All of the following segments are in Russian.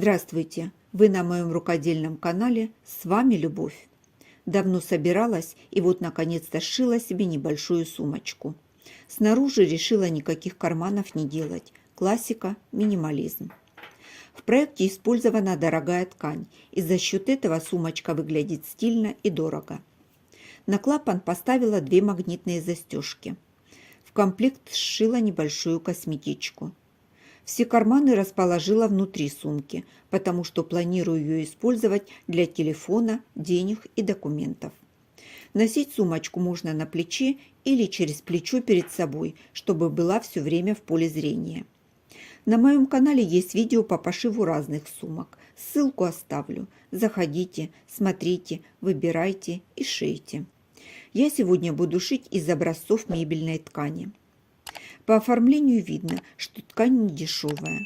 Здравствуйте! Вы на моем рукодельном канале, с вами Любовь. Давно собиралась и вот наконец-то сшила себе небольшую сумочку. Снаружи решила никаких карманов не делать. Классика, минимализм. В проекте использована дорогая ткань, и за счет этого сумочка выглядит стильно и дорого. На клапан поставила 2 магнитные застежки. В комплект сшила небольшую косметичку. Все карманы расположила внутри сумки, потому что планирую ее использовать для телефона, денег и документов. Носить сумочку можно на плече или через плечо перед собой, чтобы была все время в поле зрения. На моем канале есть видео по пошиву разных сумок. Ссылку оставлю. Заходите, смотрите, выбирайте и шейте. Я сегодня буду шить из образцов мебельной ткани. По оформлению видно, что ткань не дешевая.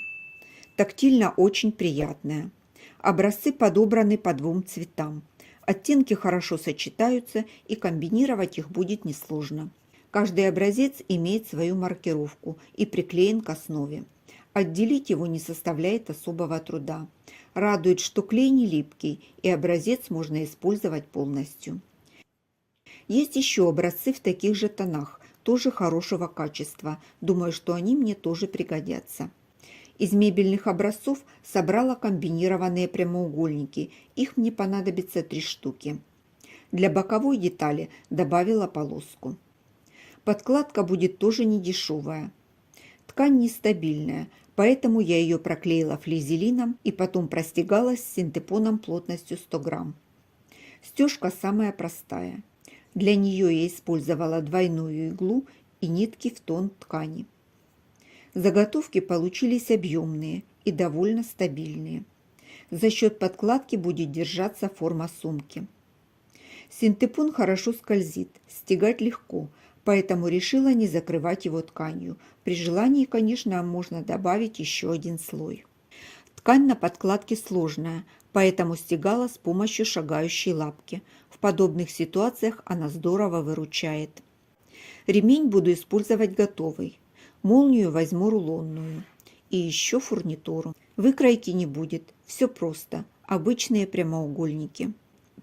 Тактильно очень приятная. Образцы подобраны по 2 цветам. Оттенки хорошо сочетаются, и комбинировать их будет несложно. Каждый образец имеет свою маркировку и приклеен к основе. Отделить его не составляет особого труда. Радует, что клей не липкий, и образец можно использовать полностью. Есть еще образцы в таких же тонах, тоже хорошего качества. Думаю, что они мне тоже пригодятся. Из мебельных образцов собрала комбинированные прямоугольники. Их мне понадобится 3 штуки. Для боковой детали добавила полоску. Подкладка будет тоже не дешевая. Ткань нестабильная, поэтому я ее проклеила флизелином и потом простегала с синтепоном плотностью 100 грамм. Стежка самая простая. Для нее я использовала двойную иглу и нитки в тон ткани. Заготовки получились объемные и довольно стабильные. За счет подкладки будет держаться форма сумки. Синтепон хорошо скользит, стягать легко, поэтому решила не закрывать его тканью. При желании, конечно, можно добавить еще 1 слой. Ткань на подкладке сложная, поэтому стягала с помощью шагающей лапки. В подобных ситуациях она здорово выручает. Ремень буду использовать готовый. Молнию возьму рулонную. И еще фурнитуру. Выкройки не будет. Все просто. Обычные прямоугольники.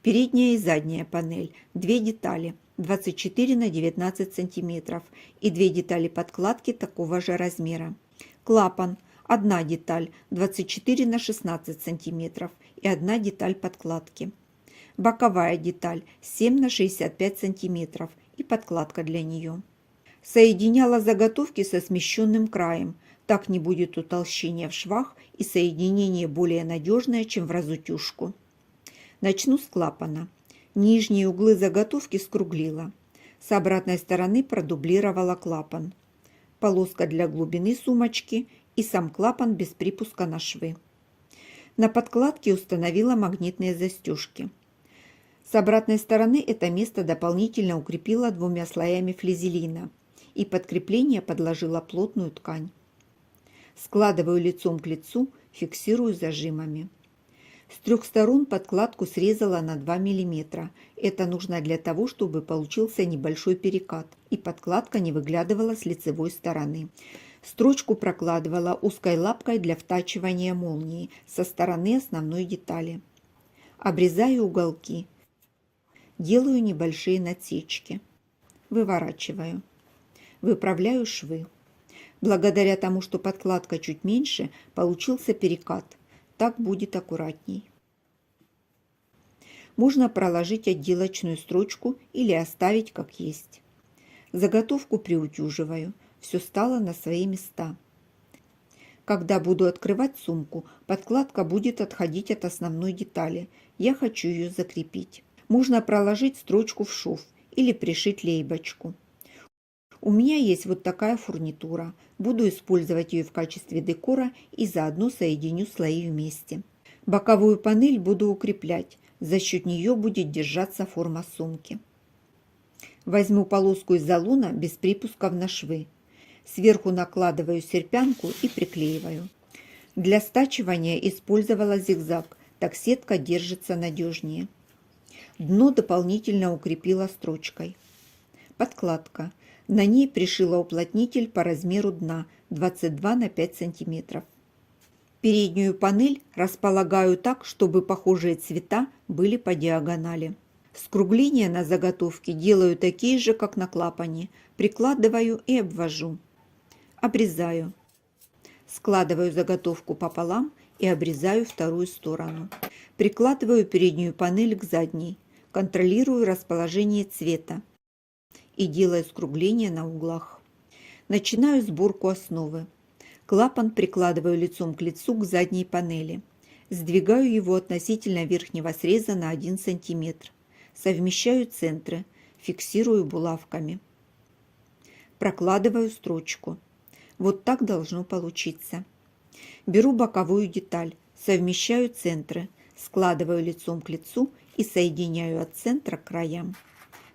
Передняя и задняя панель. 2 детали. 24 на 19 сантиметров. И 2 детали подкладки такого же размера. Клапан. 1 деталь 24 на 16 сантиметров и 1 деталь подкладки. Боковая деталь 7 на 65 сантиметров и подкладка для нее. Соединяла заготовки со смещенным краем. Так не будет утолщения в швах и соединение более надежное, чем в разутюжку. Начну с клапана. Нижние углы заготовки скруглила. С обратной стороны продублировала клапан. Полоска для глубины сумочки и сам клапан без припуска на швы. На подкладке установила магнитные застежки. С обратной стороны это место дополнительно укрепила 2 слоями флизелина и под крепление подложила плотную ткань. Складываю лицом к лицу, фиксирую зажимами. С 3 сторон подкладку срезала на 2 мм. Это нужно для того, чтобы получился небольшой перекат и подкладка не выглядывала с лицевой стороны. Строчку прокладывала узкой лапкой для втачивания молнии со стороны основной детали. Обрезаю уголки. Делаю небольшие насечки. Выворачиваю. Выправляю швы. Благодаря тому, что подкладка чуть меньше, получился перекат. Так будет аккуратней. Можно проложить отделочную строчку или оставить как есть. Заготовку приутюживаю. Все стало на свои места. Когда буду открывать сумку, подкладка будет отходить от основной детали. Я хочу ее закрепить. Можно проложить строчку в шов или пришить лейбочку. У меня есть вот такая фурнитура. Буду использовать ее в качестве декора и заодно соединю слои вместе. Боковую панель буду укреплять. За счет нее будет держаться форма сумки. Возьму полоску из залона без припусков на швы. Сверху накладываю серпянку и приклеиваю. Для стачивания использовала зигзаг, так сетка держится надежнее. Дно дополнительно укрепила строчкой. Подкладка. На ней пришила уплотнитель по размеру дна 22 на 5 сантиметров. Переднюю панель располагаю так, чтобы похожие цвета были по диагонали. Скругления на заготовке делаю такие же, как на клапане. Прикладываю и обвожу. Обрезаю. Складываю заготовку пополам и обрезаю вторую сторону. Прикладываю переднюю панель к задней. Контролирую расположение цвета и делаю скругления на углах. Начинаю сборку основы. Клапан прикладываю лицом к лицу к задней панели. Сдвигаю его относительно верхнего среза на 1 см. Совмещаю центры, фиксирую булавками. Прокладываю строчку. Вот так должно получиться. Беру боковую деталь, совмещаю центры, складываю лицом к лицу и соединяю от центра к краям.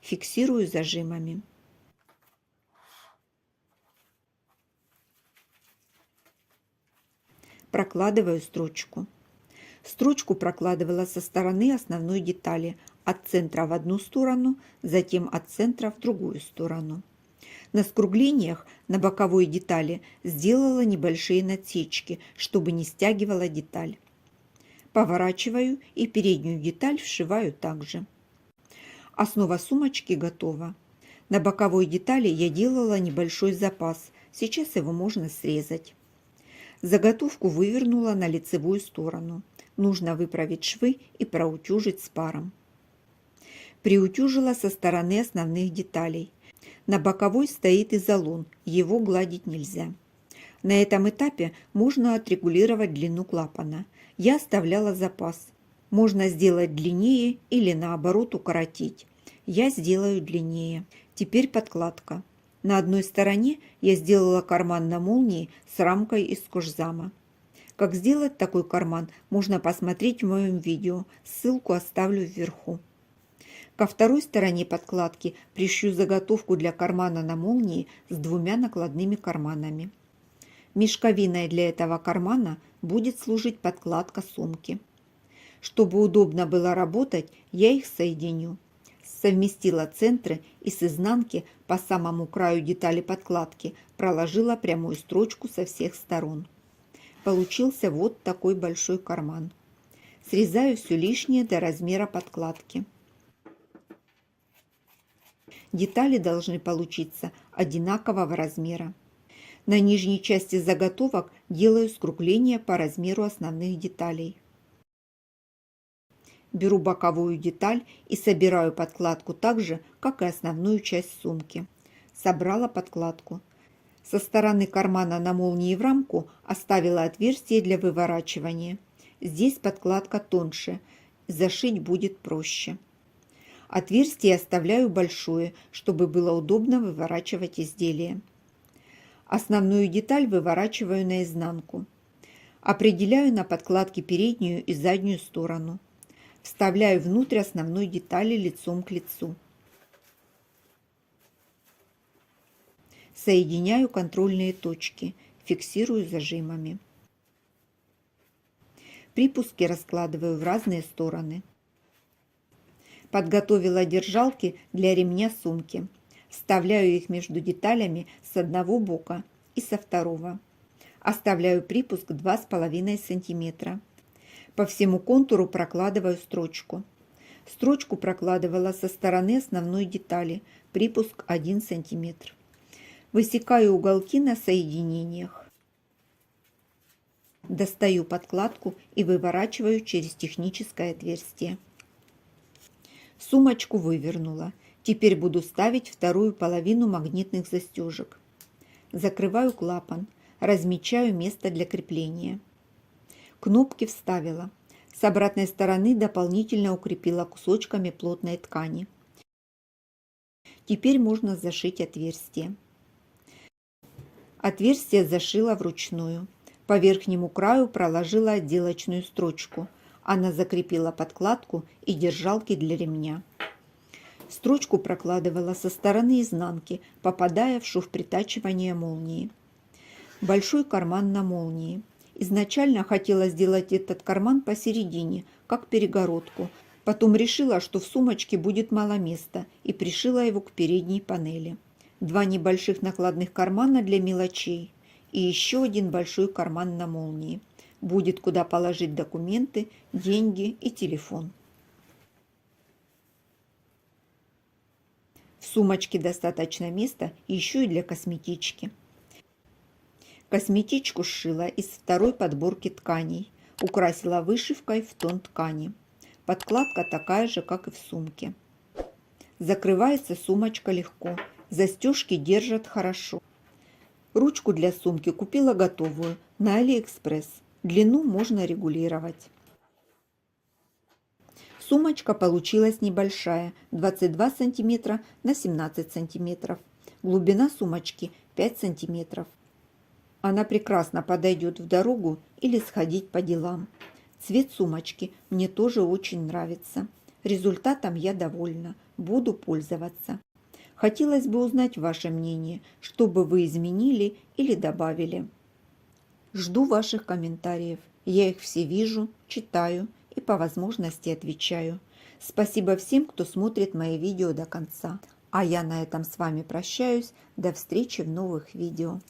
Фиксирую зажимами. Прокладываю строчку. Строчку прокладывала со стороны основной детали, от центра в одну сторону, затем от центра в другую сторону. На скруглениях на боковой детали сделала небольшие надсечки, чтобы не стягивала деталь. Поворачиваю и переднюю деталь вшиваю также. Основа сумочки готова. На боковой детали я делала небольшой запас, сейчас его можно срезать. Заготовку вывернула на лицевую сторону. Нужно выправить швы и проутюжить с паром. Приутюжила со стороны основных деталей. На боковой стоит изолон, его гладить нельзя. На этом этапе можно отрегулировать длину клапана. Я оставляла запас. Можно сделать длиннее или наоборот укоротить. Я сделаю длиннее. Теперь подкладка. На одной стороне я сделала карман на молнии с рамкой из кожзама. Как сделать такой карман, можно посмотреть в моем видео. Ссылку оставлю вверху. Ко второй стороне подкладки пришью заготовку для кармана на молнии с 2 накладными карманами. Мешковиной для этого кармана будет служить подкладка сумки. Чтобы удобно было работать, я их соединю. Совместила центры и с изнанки по самому краю детали подкладки проложила прямую строчку со всех сторон. Получился вот такой большой карман. Срезаю все лишнее до размера подкладки. Детали должны получиться одинакового размера. На нижней части заготовок делаю скругления по размеру основных деталей. Беру боковую деталь и собираю подкладку так же, как и основную часть сумки. Собрала подкладку. Со стороны кармана на молнии в рамку оставила отверстие для выворачивания. Здесь подкладка тоньше, зашить будет проще. Отверстие оставляю большое, чтобы было удобно выворачивать изделие. Основную деталь выворачиваю наизнанку. Определяю на подкладке переднюю и заднюю сторону. Вставляю внутрь основной детали лицом к лицу. Соединяю контрольные точки, фиксирую зажимами. Припуски раскладываю в разные стороны. Подготовила держалки для ремня сумки. Вставляю их между деталями с одного бока и со второго. Оставляю припуск 2,5 см. По всему контуру прокладываю строчку. Строчку прокладывала со стороны основной детали, припуск 1 см. Высекаю уголки на соединениях. Достаю подкладку и выворачиваю через техническое отверстие. Сумочку вывернула. Теперь буду ставить вторую половину магнитных застежек. Закрываю клапан, размечаю место для крепления. Кнопки вставила. С обратной стороны дополнительно укрепила кусочками плотной ткани. Теперь можно зашить отверстие. Отверстие зашила вручную. По верхнему краю проложила отделочную строчку. Она закрепила подкладку и держалки для ремня. Строчку прокладывала со стороны изнанки, попадая в шов притачивания молнии. Большой карман на молнии. Изначально хотела сделать этот карман посередине, как перегородку. Потом решила, что в сумочке будет мало места, и пришила его к передней панели. 2 небольших накладных кармана для мелочей и еще один большой карман на молнии. Будет куда положить документы, деньги и телефон. В сумочке достаточно места еще и для косметички. Косметичку сшила из второй подборки тканей. Украсила вышивкой в тон ткани. Подкладка такая же, как и в сумке. Закрывается сумочка легко. Застежки держат хорошо. Ручку для сумки купила готовую на Алиэкспресс. Длину можно регулировать. Сумочка получилась небольшая, 22 см на 17 см. Глубина сумочки 5 см. Она прекрасно подойдет в дорогу или сходить по делам. Цвет сумочки мне тоже очень нравится. Результатом я довольна, буду пользоваться. Хотелось бы узнать ваше мнение, что бы вы изменили или добавили. Жду ваших комментариев. Я их все вижу, читаю и по возможности отвечаю. Спасибо всем, кто смотрит мои видео до конца. А я на этом с вами прощаюсь. До встречи в новых видео.